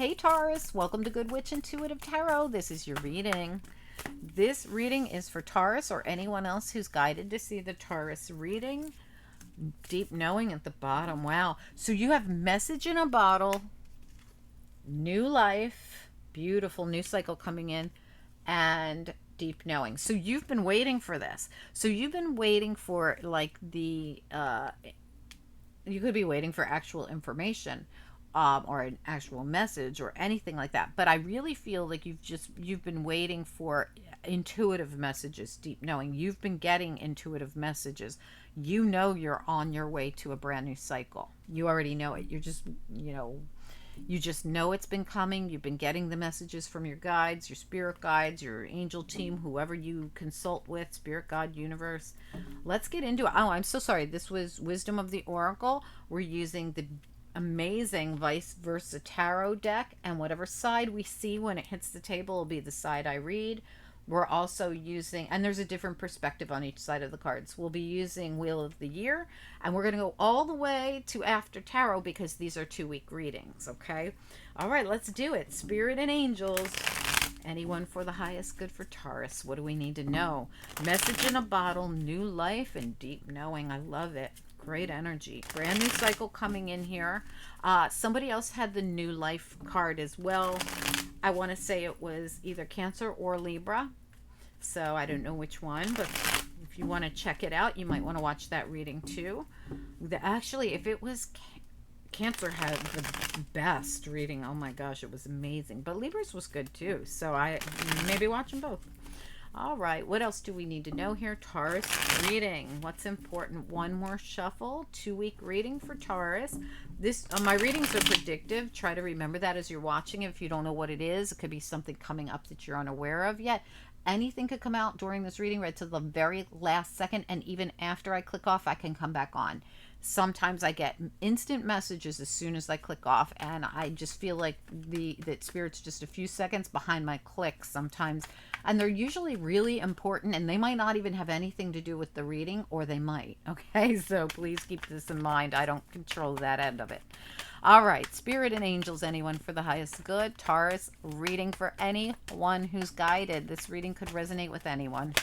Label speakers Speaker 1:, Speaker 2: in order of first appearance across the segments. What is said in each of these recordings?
Speaker 1: Hey Taurus, welcome to Good Witch Intuitive Tarot. This is your reading. This reading is for Taurus or anyone else who's guided to see the Taurus reading. Deep knowing at the bottom. Wow. So you have message in a bottle, new life, beautiful new cycle coming in, and deep knowing. So you've been waiting for this. So you've been waiting for like you could be waiting for actual information, or an actual message or anything like that. But I really feel like you've been waiting for intuitive messages, deep knowing. You've been getting intuitive messages. You know you're on your way to a brand new cycle. You already know it. You're just, you just know it's been coming. You've been getting the messages from your guides, your spirit guides, your angel team, whoever you consult with, spirit, God, universe. Let's get into it. Oh, I'm so sorry. This was Wisdom of the Oracle. We're using the amazing vice versa tarot deck, and whatever side we see when it hits the table will be the side I read. We're also using, and there's a different perspective on each side of the cards. We'll be using Wheel of the Year, and we're going to go all the way to After Tarot because these are 2-week readings, okay? All right, let's do it. Spirit and angels, anyone for the highest good for Taurus. What do we need to know? Message in a bottle, new life, and deep knowing. I love it. Great energy. Brand new cycle coming in here. Somebody else had the new life card as well. I want to say it was either Cancer or Libra. So I don't know which one, but if you want to check it out, you might want to watch that reading too. Actually, if it was Cancer had the best reading. Oh my gosh, it was amazing. But Libra's was good too. So I maybe watch them both. All right, what else do we need to know here? Taurus reading. What's important? One more shuffle. 2-week reading for Taurus. This my readings are predictive. Try to remember that as you're watching. If you don't know what it is, it could be something coming up that you're unaware of yet. Anything could come out during this reading right to the very last second, and even after I click off, I can come back on. Sometimes I get instant messages as soon as I click off, and I just feel like that Spirit's just a few seconds behind my click sometimes, and they're usually really important, and they might not even have anything to do with the reading, or they might. Okay, so please keep this in mind. I don't control that end of it. All right, Spirit and angels, anyone for the highest good. Taurus reading for anyone who's guided. This reading could resonate with anyone.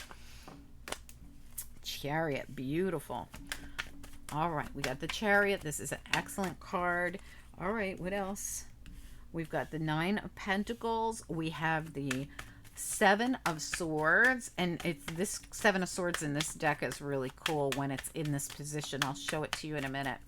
Speaker 1: Chariot, beautiful. All right, we got the Chariot. This is an excellent card. All right, what else? We've got the 9 of Pentacles. We have the 7 of Swords, and it's this 7 of Swords in this deck is really cool when it's in this position. I'll show it to you in a minute.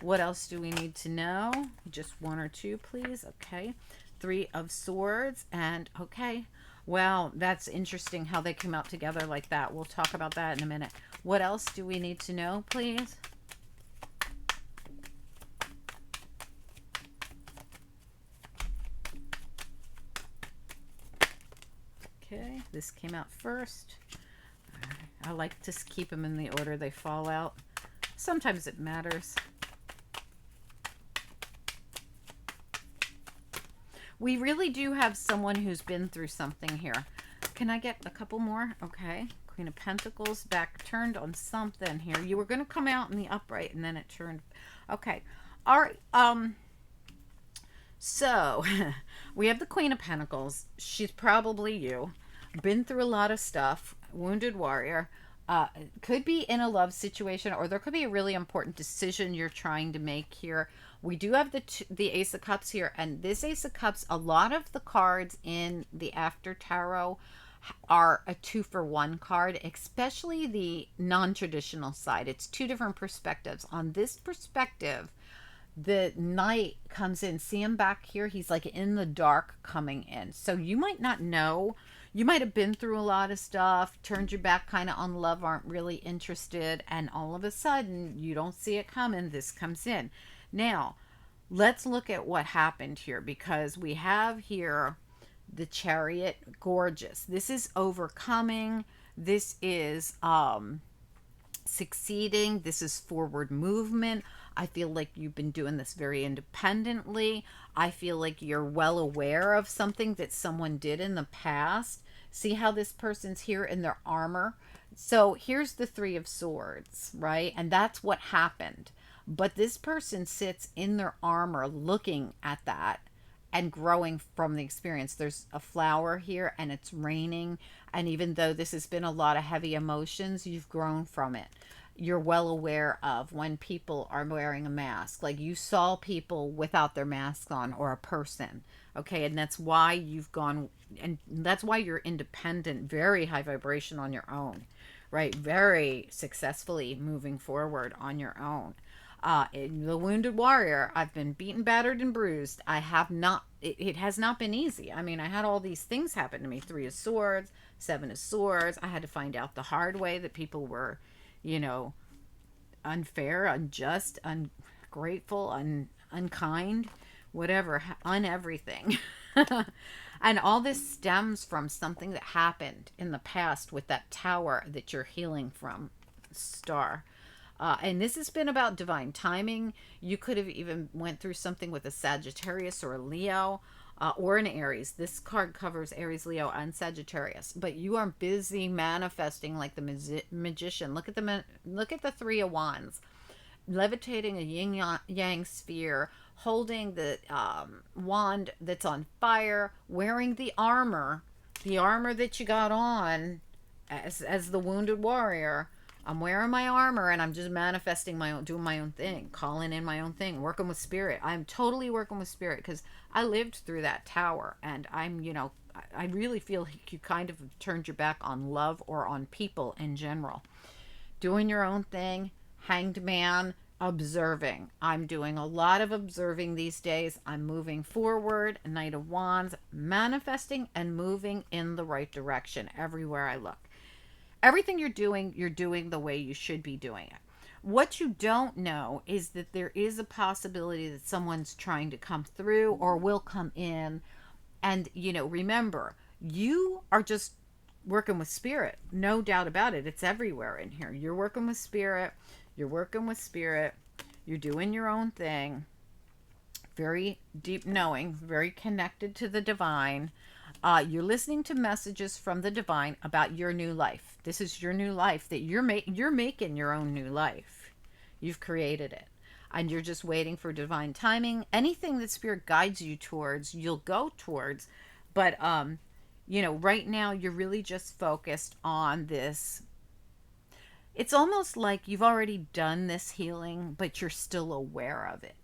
Speaker 1: What else do we need to know? Just 1 or 2, please. Okay. 3 of Swords, and okay. Wow, that's interesting how they came out together like that. We'll talk about that in a minute. What else do we need to know, please? Okay, this came out first. I like to keep them in the order they fall out. Sometimes it matters. We really do have someone who's been through something here. Can I get a couple more? Okay. Queen of Pentacles, back turned on something here. You were going to come out in the upright, and then it turned. Okay. All right. So we have the Queen of Pentacles. She's probably you. Been through a lot of stuff. Wounded warrior. Could be in a love situation, or there could be a really important decision you're trying to make here. We do have the Ace of Cups here, and this Ace of Cups, a lot of the cards in the After Tarot are a 2-for-1 card, especially the non-traditional side. It's 2 different perspectives. On this perspective, the Knight comes in. See him back here? He's like in the dark coming in. So you might not know. You might have been through a lot of stuff, turned your back kind of on love, aren't really interested, and all of a sudden, you don't see it coming. This comes in. Now, let's look at what happened here, because we have here the Chariot, gorgeous. This is overcoming. This is succeeding. This is forward movement. I feel like you've been doing this very independently. I feel like you're well aware of something that someone did in the past. See how this person's here in their armor? So here's the 3 of Swords, right? And that's what happened. But this person sits in their armor looking at that and growing from the experience. There's a flower here and it's raining. And even though this has been a lot of heavy emotions, you've grown from it. You're well aware of when people are wearing a mask. Like you saw people without their masks on, or a person. Okay. And that's why you've gone, and that's why you're independent, very high vibration on your own, right? Very successfully moving forward on your own. In the Wounded Warrior, I've been beaten, battered, and bruised. I have not, it has not been easy. I mean, I had all these things happen to me: Three of Swords, Seven of Swords. I had to find out the hard way that people were, you know, unfair, unjust, ungrateful, unkind, whatever, on everything. And all this stems from something that happened in the past with that tower that you're healing from, star. And this has been about divine timing. You could have even went through something with a Sagittarius or a Leo, or an Aries. This card covers Aries, Leo, and Sagittarius. But you are busy manifesting like the magician. Look at the Three of Wands, levitating a yin yang sphere, holding the wand that's on fire, wearing the armor that you got on as the Wounded Warrior. I'm wearing my armor and I'm just manifesting my own, doing my own thing, calling in my own thing, working with spirit. I'm totally working with spirit because I lived through that tower, and I'm, I really feel you kind of turned your back on love or on people in general. Doing your own thing, hanged man, observing. I'm doing a lot of observing these days. I'm moving forward, Knight of Wands, manifesting and moving in the right direction everywhere I look. Everything you're doing the way you should be doing it. What you don't know is that there is a possibility that someone's trying to come through or will come in. And, remember, you are just working with spirit. No doubt about it. It's everywhere in here. You're working with spirit. You're working with spirit. You're doing your own thing. Very deep knowing, very connected to the divine. You're listening to messages from the divine about your new life. This is your new life that you're making your own new life. You've created it, and you're just waiting for divine timing. Anything that spirit guides you towards, you'll go towards. But right now you're really just focused on this. It's almost like you've already done this healing, but you're still aware of it.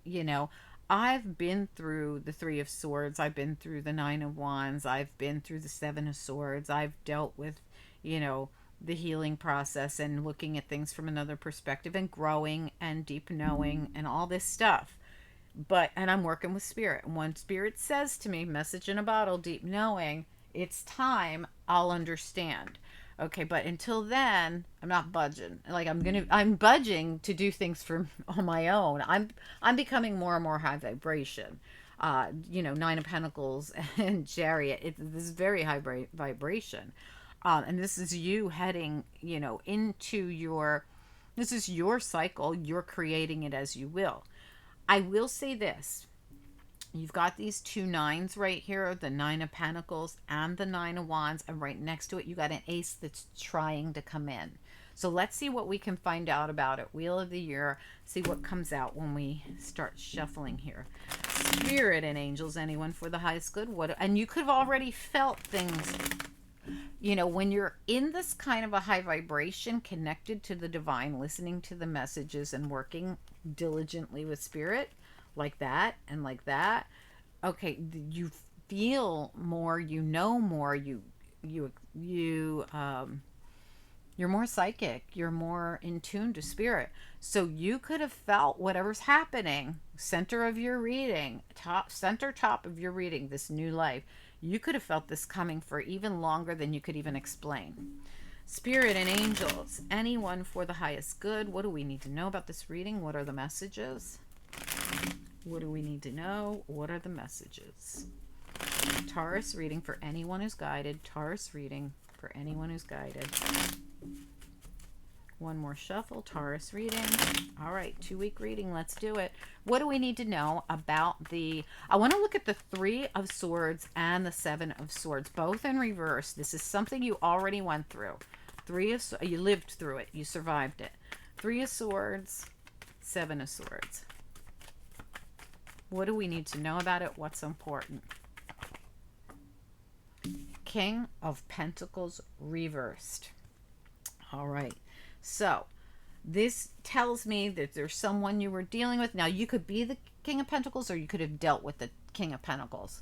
Speaker 1: I've been through the Three of Swords. I've been through the Nine of Wands. I've been through the Seven of Swords. I've dealt with, the healing process and looking at things from another perspective and growing and deep knowing and all this stuff. And I'm working with spirit. And when spirit says to me, message in a bottle, deep knowing, it's time, I'll understand. Okay, but until then, I'm not budging. Like I'm budging to do things on my own. I'm becoming more and more high vibration. Nine of Pentacles and Chariot. This is very high vibration, and this is you heading, into this is your cycle. You're creating it as you will. I will say this. You've got these two nines right here, the Nine of Pentacles and the Nine of Wands, and right next to it you got an ace that's trying to come in. So let's see what we can find out about it. Wheel of the Year, see what comes out when we start shuffling here. Spirit and angels, anyone for the highest good. And you could have already felt things, when you're in this kind of a high vibration, connected to the divine, listening to the messages and working diligently with spirit, like that and like that. Okay, you feel more, more, you're more psychic, you're more in tune to spirit. So you could have felt whatever's happening, center of your reading, top of your reading, this new life. You could have felt this coming for even longer than you could even explain. Spirit and angels, anyone for the highest good. What do we need to know about this reading? What are the messages? What do we need to know? What are the messages? Taurus reading for anyone who's guided. Taurus reading for anyone who's guided. One more shuffle. Taurus reading. All right, 2-week reading. Let's do it. What do we need to know about I want to look at the Three of Swords and the Seven of Swords, both in reverse. This is something you already went through. You lived through it. You survived it. Three of Swords, Seven of Swords. What do we need to know about it? What's important? King of Pentacles reversed. All right. So this tells me that there's someone you were dealing with. Now, you could be the King of Pentacles or you could have dealt with the King of Pentacles.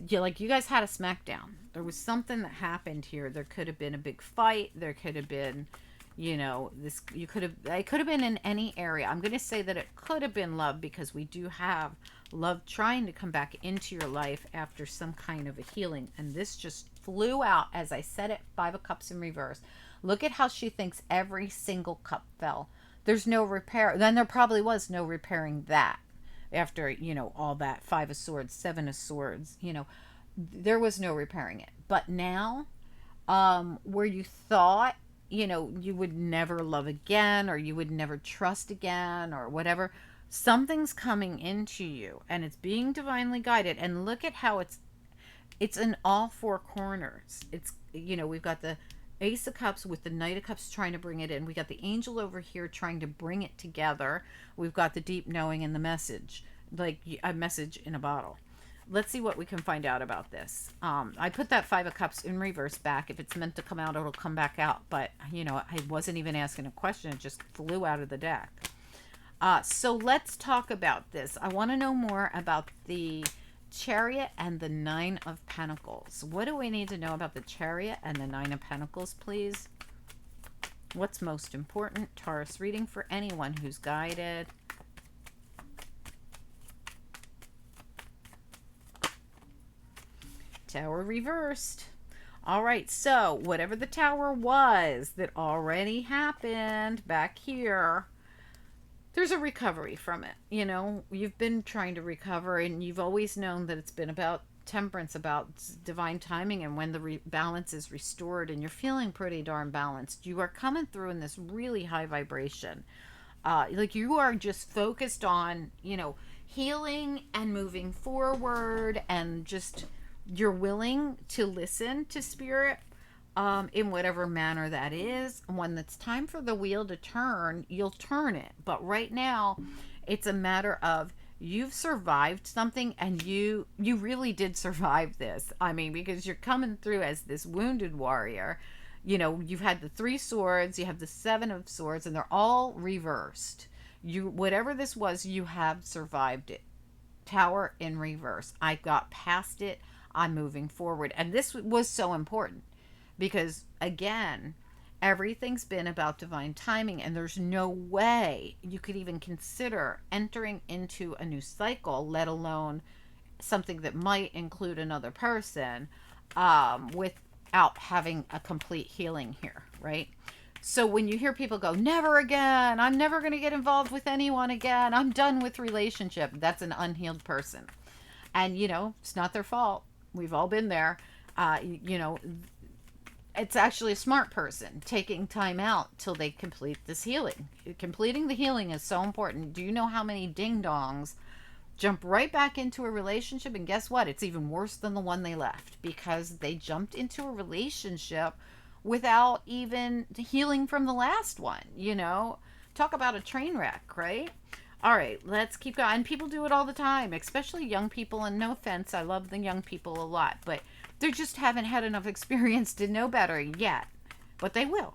Speaker 1: You guys had a smackdown. There was something that happened here. There could have been a big fight. There could have been, this, it could have been in any area. I'm going to say that it could have been love because we do have love trying to come back into your life after some kind of a healing. And this just flew out, as I said it, 5 of Cups in reverse. Look at how she thinks every single cup fell. There's no repair. Then there probably was no repairing that. After, all that 5 of Swords, 7 of Swords, there was no repairing it. But now, where you thought, you would never love again, or you would never trust again, or whatever, something's coming into you and it's being divinely guided. And look at how it's in all 4 corners. It's, we've got the Ace of Cups with the Knight of Cups trying to bring it in. We got the Angel over here trying to bring it together. We've got the deep knowing and the message, like a message in a bottle. Let's see what we can find out about this. I put that 5 of Cups in reverse back. If it's meant to come out, it'll come back out. But, I wasn't even asking a question. It just flew out of the deck. So let's talk about this. I want to know more about the Chariot and the 9 of Pentacles. What do we need to know about the Chariot and the 9 of Pentacles, please? What's most important? Taurus reading for anyone who's guided. Tower reversed. All right, so whatever the Tower was that already happened back here, there's a recovery from it. You've been trying to recover, and you've always known that it's been about temperance, about divine timing, and when the balance is restored, and you're feeling pretty darn balanced. You are coming through in this really high vibration. Like you are just focused on, healing and moving forward, and just you're willing to listen to spirit in whatever manner that is. When it's time for the wheel to turn, you'll turn it. But right now, it's a matter of you've survived something, and you really did survive this. I mean, because you're coming through as this wounded warrior. You've had the 3 swords, you have the 7 of Swords, and they're all reversed. Whatever this was, you have survived it. Tower in reverse. I got past it. I'm moving forward. And this was so important because, again, everything's been about divine timing, and there's no way you could even consider entering into a new cycle, let alone something that might include another person, without having a complete healing here, right? So when you hear people go, never again, I'm never going to get involved with anyone again, I'm done with relationship, that's an unhealed person. And, it's not their fault. We've all been there. It's actually a smart person taking time out till they complete this healing. Completing the healing is so important. Do you know how many ding-dongs jump right back into a relationship? And guess what? It's even worse than the one they left, because they jumped into a relationship without even healing from the last one. Talk about a train wreck, right? All right, let's keep going. And people do it all the time, especially young people. And no offense, I love the young people a lot, but they just haven't had enough experience to know better yet. But they will.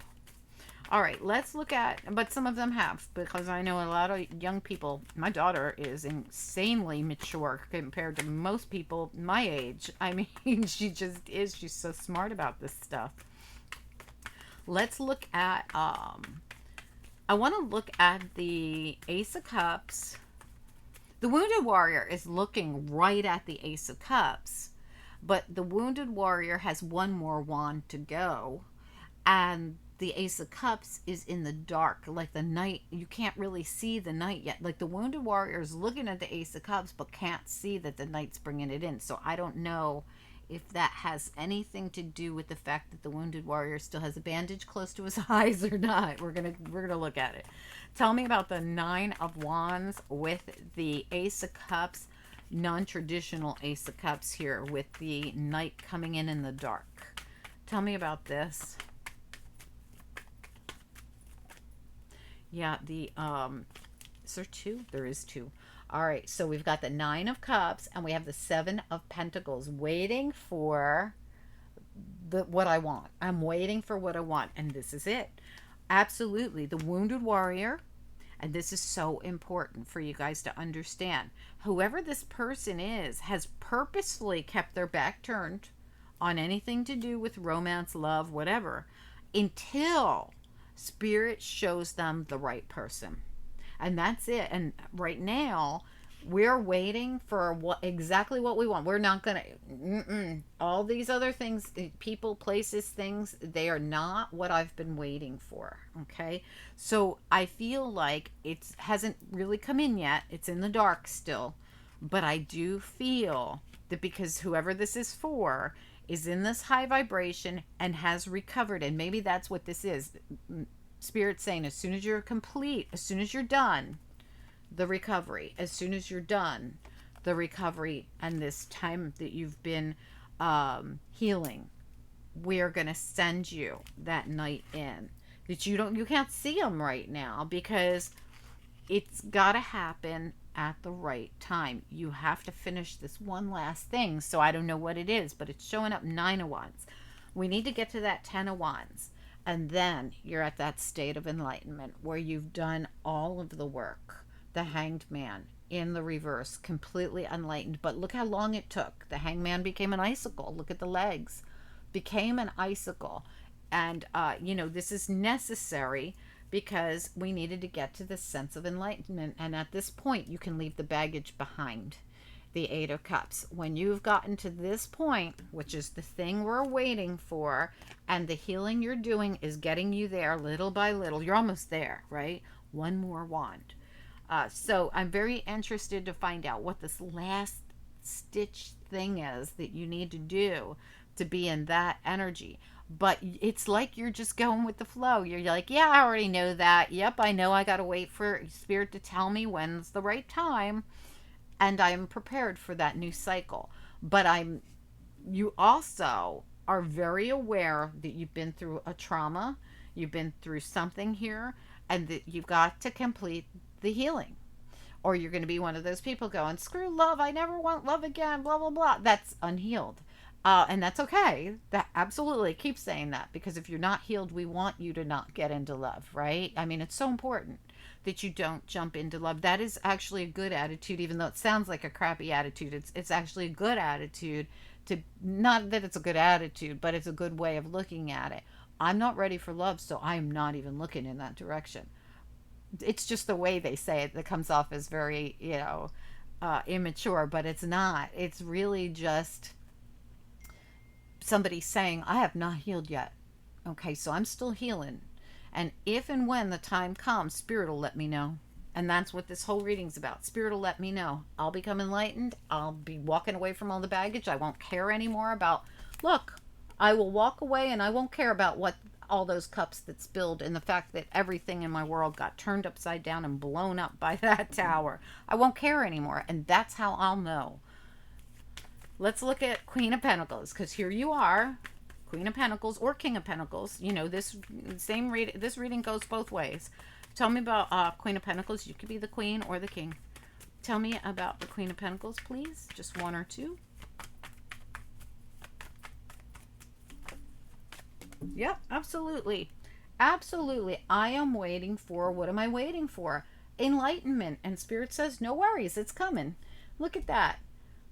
Speaker 1: All right, let's look at, but some of them have, because I know a lot of young people. My daughter is insanely mature compared to most people my age. I mean, she just is. She's so smart about this stuff. Let's look at, I want to look at the Ace of Cups. The Wounded Warrior is looking right at the Ace of Cups, but the Wounded Warrior has one more wand to go, and the Ace of Cups is in the dark, like the night. You can't really see the night yet. Like the Wounded Warrior is looking at the Ace of Cups, but can't see that the night's bringing it in. So I don't know if that has anything to do with the fact that the Wounded Warrior still has a bandage close to his eyes or not. We're gonna look at it. Tell me about the 9 of Wands with the Ace of Cups, non-traditional Ace of Cups here with the night coming in the dark. Tell me about this. Yeah, the is there 2? There is 2. All right, so we've got the Nine of Cups and we have the Seven of Pentacles waiting for the what I want. I'm waiting for what I want, and this is it. Absolutely. The Wounded Warrior, and this is so important for you guys to understand. Whoever this person is has purposefully kept their back turned on anything to do with romance, love, whatever, until Spirit shows them the right person. And that's it. And right now, we're waiting for what exactly what we want. We're not gonna all these other things, people, places, things, they are not what I've been waiting for. Okay, so I feel like it hasn't really come in yet. It's in the dark still, but I do feel that because whoever this is for is in this high vibration and has recovered, and maybe that's what this is. Spirit saying, as soon as you're complete, as soon as you're done the recovery, as soon as you're done the recovery and this time that you've been healing, we're going to send you that night in that you can't see them right now, because it's got to happen at the right time. You have to finish this one last thing. So I don't know what it is, but it's showing up Nine of Wands. We need to get to that Ten of Wands. And then you're at that state of enlightenment where you've done all of the work. The Hanged Man in the reverse, completely enlightened. But look how long it took. The Hanged Man became an icicle. Look at the legs. Became an icicle. And, this is necessary because we needed to get to this sense of enlightenment. And at this point, you can leave the baggage behind. The Eight of Cups. When you've gotten to this point, which is the thing we're waiting for, and the healing you're doing is getting you there little by little. You're almost there, right? One more wand. So I'm very interested to find out what this last stitch thing is that you need to do to be in that energy. But it's like you're just going with the flow. You're like, yeah, I already know that. Yep, I know I got to wait for Spirit to tell me when's the right time. And I'm prepared for that new cycle. But you also are very aware that you've been through a trauma, you've been through something here, and that you've got to complete the healing. Or you're going to be one of those people going, screw love, I never want love again, blah, blah, blah. That's unhealed. And that's okay. That absolutely keep saying that, because if you're not healed, we want you to not get into love, right? I mean, it's so important that you don't jump into love. That is actually a good attitude, even though it sounds like a crappy attitude. It's actually a good attitude. To not that it's a good attitude, but it's a good way of looking at it. I'm not ready for love, so I'm not even looking in that direction. It's just the way they say it that comes off as very, immature, but it's not. It's really just somebody saying, I have not healed yet. Okay, so I'm still healing. And if and when the time comes, Spirit will let me know. And that's what this whole reading's about. Spirit will let me know. I'll become enlightened. I'll be walking away from all the baggage. I won't care anymore about, look, I will walk away and I won't care about what all those cups that spilled and the fact that everything in my world got turned upside down and blown up by that tower. I won't care anymore. And that's how I'll know. Let's look at Queen of Pentacles, because here you are. Queen of Pentacles or King of Pentacles. This this reading goes both ways. Tell me about Queen of Pentacles. You could be the Queen or the King. Tell me about the Queen of Pentacles, please. Just one or two. Yep, absolutely. Absolutely. I am waiting for, what am I waiting for? Enlightenment. And Spirit says, no worries, it's coming. Look at that.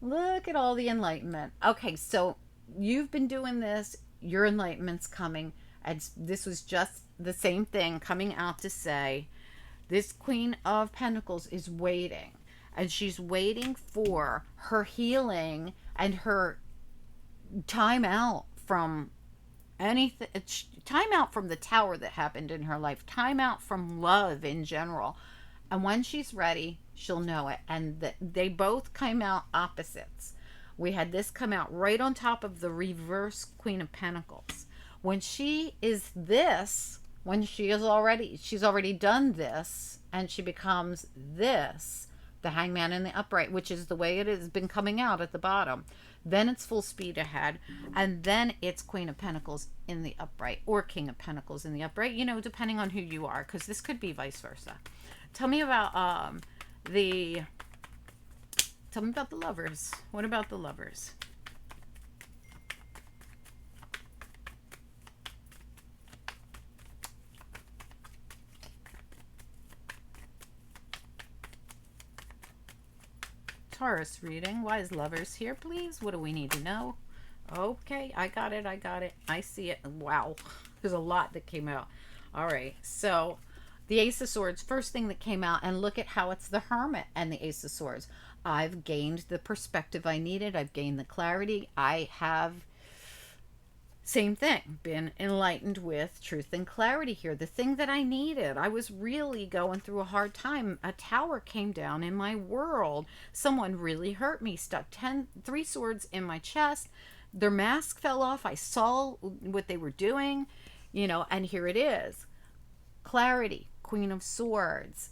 Speaker 1: Look at all the enlightenment. Okay, so you've been doing this. Your enlightenment's coming. And this was just the same thing coming out to say, this Queen of Pentacles is waiting. And she's waiting for her healing and her time out from anything, time out from the tower that happened in her life, time out from love in general. And when she's ready, she'll know it. And they both came out opposites. We had this come out right on top of the reverse Queen of Pentacles. When she is this, when she's already done this, and she becomes this, the Hangman in the upright, which is the way it has been coming out at the bottom. Then it's full speed ahead, and then it's Queen of Pentacles in the upright, or King of Pentacles in the upright, depending on who you are, because this could be vice versa. Tell me about the Tell me about the lovers. What about the lovers? Taurus reading. Why is lovers here, please? What do we need to know? Okay, I got it. I got it. I see it. Wow. There's a lot that came out. All right. So, the Ace of Swords, first thing that came out, and look at how it's the Hermit and the Ace of Swords. I've gained the perspective I needed. I've gained the clarity. I have, same thing, been enlightened with truth and clarity here. The thing that I needed. I was really going through a hard time. A tower came down in my world. Someone really hurt me, stuck three swords in my chest. Their mask fell off. I saw what they were doing, and here it is. Clarity, Queen of Swords,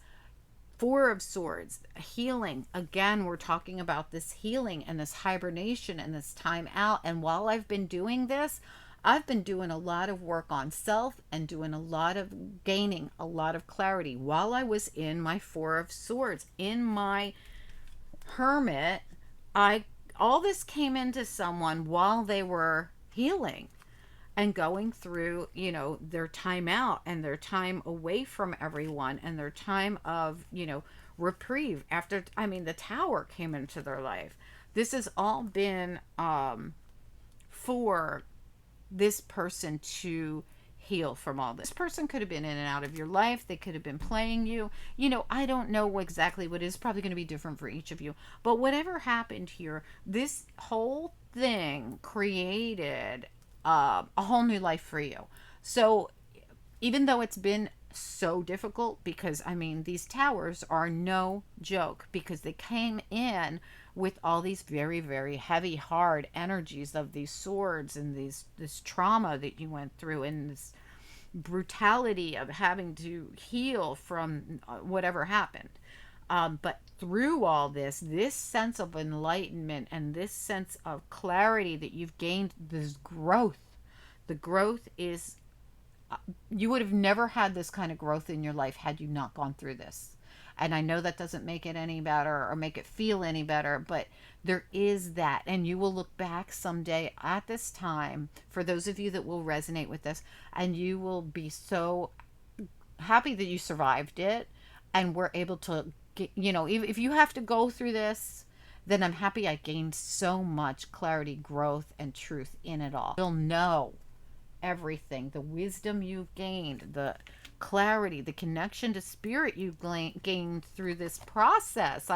Speaker 1: Four of Swords, healing. Again, we're talking about this healing and this hibernation and this time out. And while I've been doing this, I've been doing a lot of work on self and doing a lot of gaining a lot of clarity while I was in my Four of Swords. In my Hermit, all this came into someone while they were healing and going through, their time out and their time away from everyone and their time of, reprieve after, the tower came into their life. This has all been for this person to heal from all this. This person could have been in and out of your life. They could have been playing you. I don't know exactly what is probably going to be different for each of you. But whatever happened here, this whole thing created a whole new life for you. So even though it's been so difficult, because these towers are no joke, because they came in with all these very, very heavy, hard energies of these swords and this trauma that you went through and this brutality of having to heal from whatever happened. But through all this sense of enlightenment and this sense of clarity that you've gained, this growth, the growth is, you would have never had this kind of growth in your life had you not gone through this. And I know that doesn't make it any better or make it feel any better, but there is that. And you will look back someday at this time, for those of you that will resonate with this, and you will be so happy that you survived it and were able to get, if you have to go through this, then I'm happy I gained so much clarity, growth, and truth in it all. You'll know everything, the wisdom you've gained, the clarity, the connection to spirit you've gained through this process.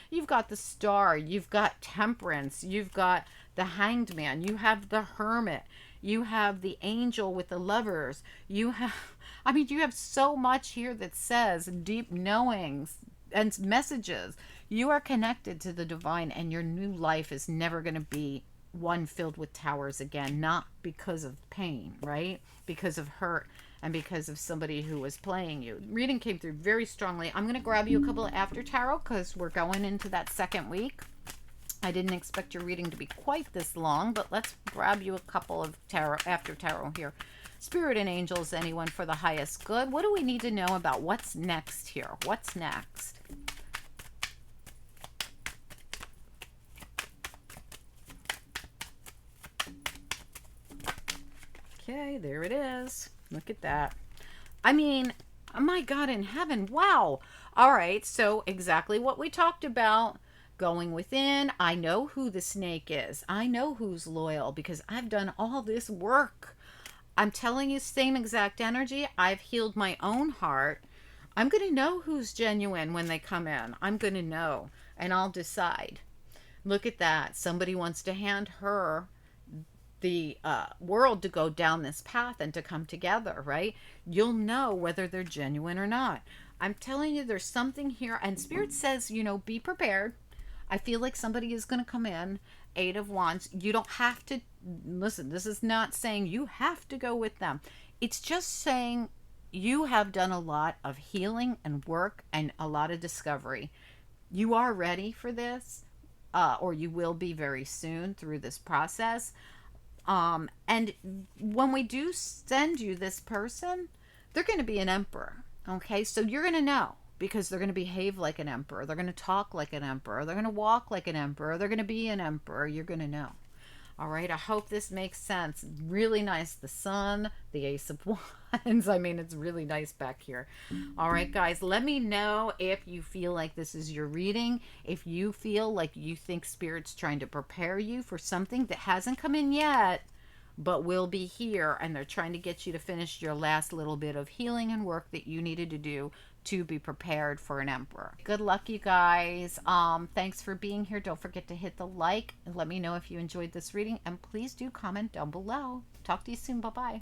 Speaker 1: You've got the Star, you've got Temperance, you've got the Hanged Man, you have the Hermit, you have the Angel with the Lovers, you have so much here that says deep knowings and messages. You are connected to the divine, and your new life is never going to be one filled with towers again, not because of pain, right? Because of hurt and because of somebody who was playing you. Reading came through very strongly. I'm going to grab you a couple of after tarot because we're going into that second week. I didn't expect your reading to be quite this long, but let's grab you a couple of tarot after tarot here. Spirit and angels, anyone for the highest good. What do we need to know about what's next here? What's next? Okay, there it is. Look at that. Oh my God in heaven. Wow. All right. So exactly what we talked about. Going within. I know who the snake is. I know who's loyal because I've done all this work. I'm telling you, same exact energy. I've healed my own heart. I'm going to know who's genuine when they come in. I'm going to know, and I'll decide. Look at that. Somebody wants to hand her the world to go down this path and to come together, right? You'll know whether they're genuine or not. I'm telling you, there's something here. And Spirit says, be prepared. I feel like somebody is going to come in. Eight of Wands. You don't have to, listen, this is not saying you have to go with them. It's just saying you have done a lot of healing and work and a lot of discovery. You are ready for this, or you will be very soon through this process. And when we do send you this person, they're going to be an emperor. Okay. So you're going to know, because they're going to behave like an emperor. They're going to talk like an emperor. They're going to walk like an emperor. They're going to be an emperor. You're going to know. All right, I hope this makes sense. Really nice. The sun, the ace of wands. I mean, it's really nice back here. All right, guys, let me know if you feel like this is your reading. If you feel like you think Spirit's trying to prepare you for something that hasn't come in yet, but will be here, and they're trying to get you to finish your last little bit of healing and work that you needed to do to be prepared for an emperor. Good luck, you guys. Thanks for being here. Don't forget to hit the like and let me know if you enjoyed this reading, and please do comment down below. Talk to you soon. Bye bye.